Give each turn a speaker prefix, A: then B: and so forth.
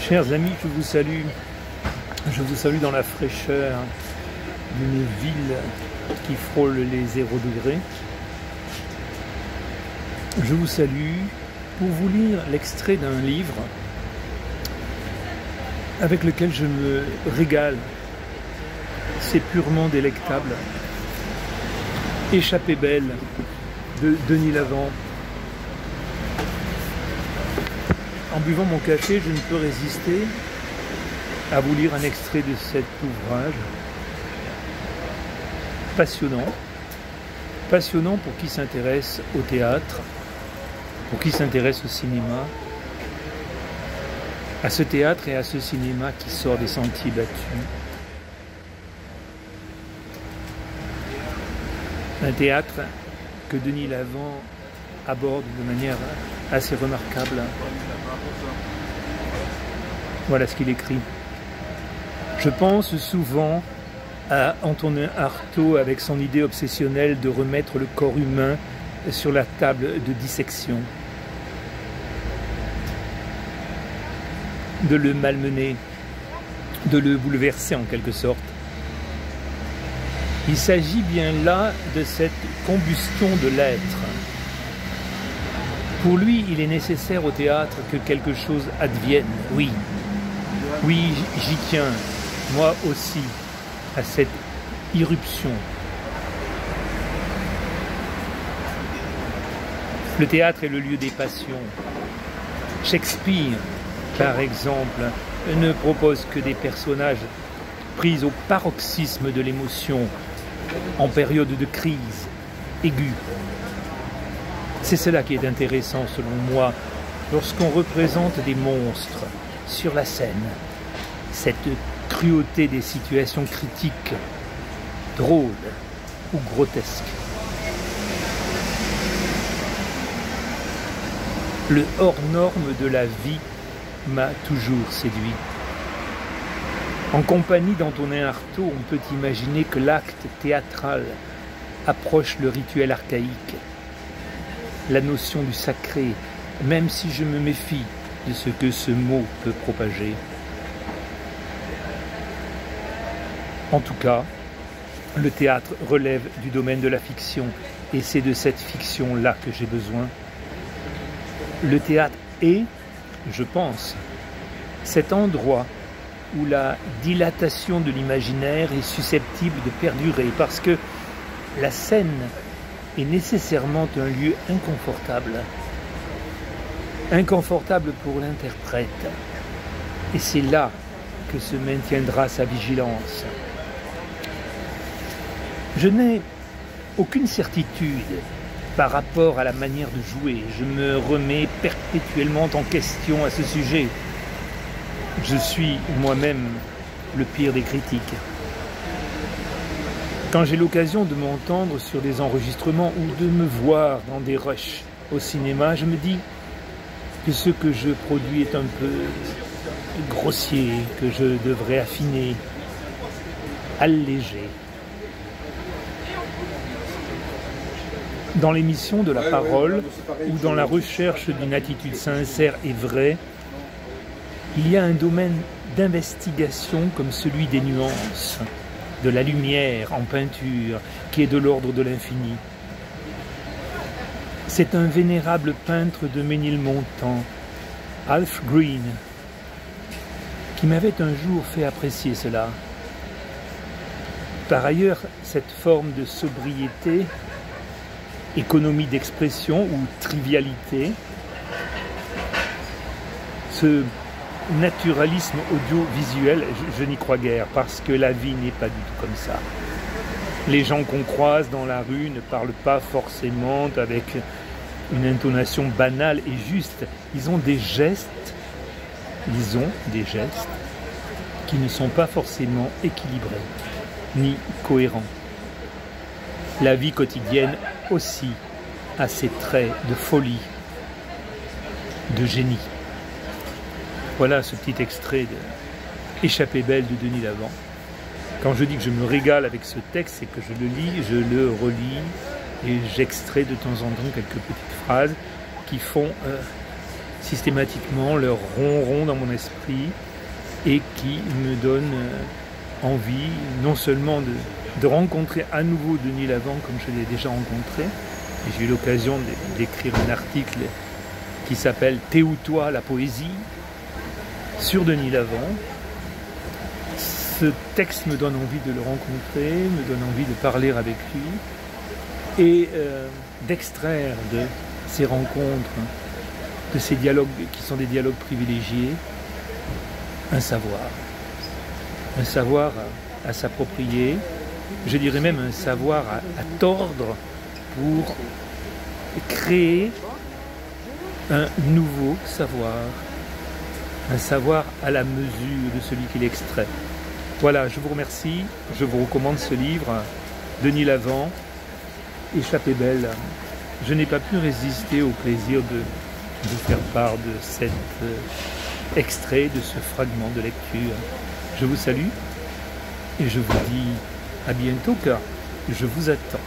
A: Chers amis, je vous salue dans la fraîcheur d'une ville qui frôle les 0 degrés. Je vous salue pour vous lire l'extrait d'un livre avec lequel je me régale. C'est purement délectable. Échappée belle de Denis Lavant. En buvant mon café, je ne peux résister à vous lire un extrait de cet ouvrage. Passionnant. Passionnant pour qui s'intéresse au théâtre, pour qui s'intéresse au cinéma, à ce théâtre et à ce cinéma qui sort des sentiers battus. Un théâtre que Denis Lavant aborde de manière assez remarquable. Voilà ce qu'il écrit. Je pense souvent à Antonin Artaud avec son idée obsessionnelle de remettre le corps humain sur la table de dissection, de le malmener, de le bouleverser en quelque sorte. Il s'agit bien là de cette combustion de l'être. Pour lui, il est nécessaire au théâtre que quelque chose advienne. Oui, j'y tiens, moi aussi, à cette irruption. Le théâtre est le lieu des passions. Shakespeare, par exemple, ne propose que des personnages pris au paroxysme de l'émotion, en période de crise aiguë. C'est cela qui est intéressant selon moi, lorsqu'on représente des monstres sur la scène. Cette cruauté des situations critiques, drôles ou grotesques. Le hors-norme de la vie m'a toujours séduit. En compagnie d'Antonin Artaud, on peut imaginer que l'acte théâtral approche le rituel archaïque, la notion du sacré, même si je me méfie de ce que ce mot peut propager. En tout cas, le théâtre relève du domaine de la fiction, et c'est de cette fiction-là que j'ai besoin. Le théâtre est, je pense, cet endroit où la dilatation de l'imaginaire est susceptible de perdurer, parce que la scène est nécessairement un lieu inconfortable. Inconfortable pour l'interprète. Et c'est là que se maintiendra sa vigilance. Je n'ai aucune certitude par rapport à la manière de jouer. Je me remets perpétuellement en question à ce sujet. Je suis moi-même le pire des critiques. Quand j'ai l'occasion de m'entendre sur des enregistrements ou de me voir dans des rushs au cinéma, je me dis que ce que je produis est un peu grossier, que je devrais affiner, alléger. Dans l'émission de la parole ou dans la recherche d'une attitude sincère et vraie, il y a un domaine d'investigation comme celui des nuances, de la lumière en peinture, qui est de l'ordre de l'infini. C'est un vénérable peintre de Ménilmontant, Alf Green, qui m'avait un jour fait apprécier cela. Par ailleurs, cette forme de sobriété, économie d'expression ou trivialité, ce naturalisme audiovisuel, je n'y crois guère, parce que la vie n'est pas du tout comme ça. Les gens qu'on croise dans la rue ne parlent pas forcément avec une intonation banale et juste. Ils ont des gestes qui ne sont pas forcément équilibrés, ni cohérents. La vie quotidienne aussi a ses traits de folie, de génie. Voilà ce petit extrait de Échappée belle de Denis Lavant. Quand je dis que je me régale avec ce texte, c'est que je le lis, je le relis et j'extrais de temps en temps quelques petites phrases qui font systématiquement leur ronron dans mon esprit et qui me donne envie non seulement de rencontrer à nouveau Denis Lavant comme je l'ai déjà rencontré. J'ai eu l'occasion d'écrire un article qui s'appelle « T'es ou toi la poésie ?» sur Denis Lavant. Ce texte me donne envie de le rencontrer, me donne envie de parler avec lui et d'extraire de ces rencontres, de ces dialogues qui sont des dialogues privilégiés, un savoir à s'approprier, je dirais même un savoir à tordre pour créer un nouveau savoir, un savoir à la mesure de celui qu'il extrait. Voilà, je vous remercie, je vous recommande ce livre, Denis Lavant, Échappée belle. Je n'ai pas pu résister au plaisir de vous faire part de cet extrait, de ce fragment de lecture. Je vous salue et je vous dis à bientôt car je vous attends.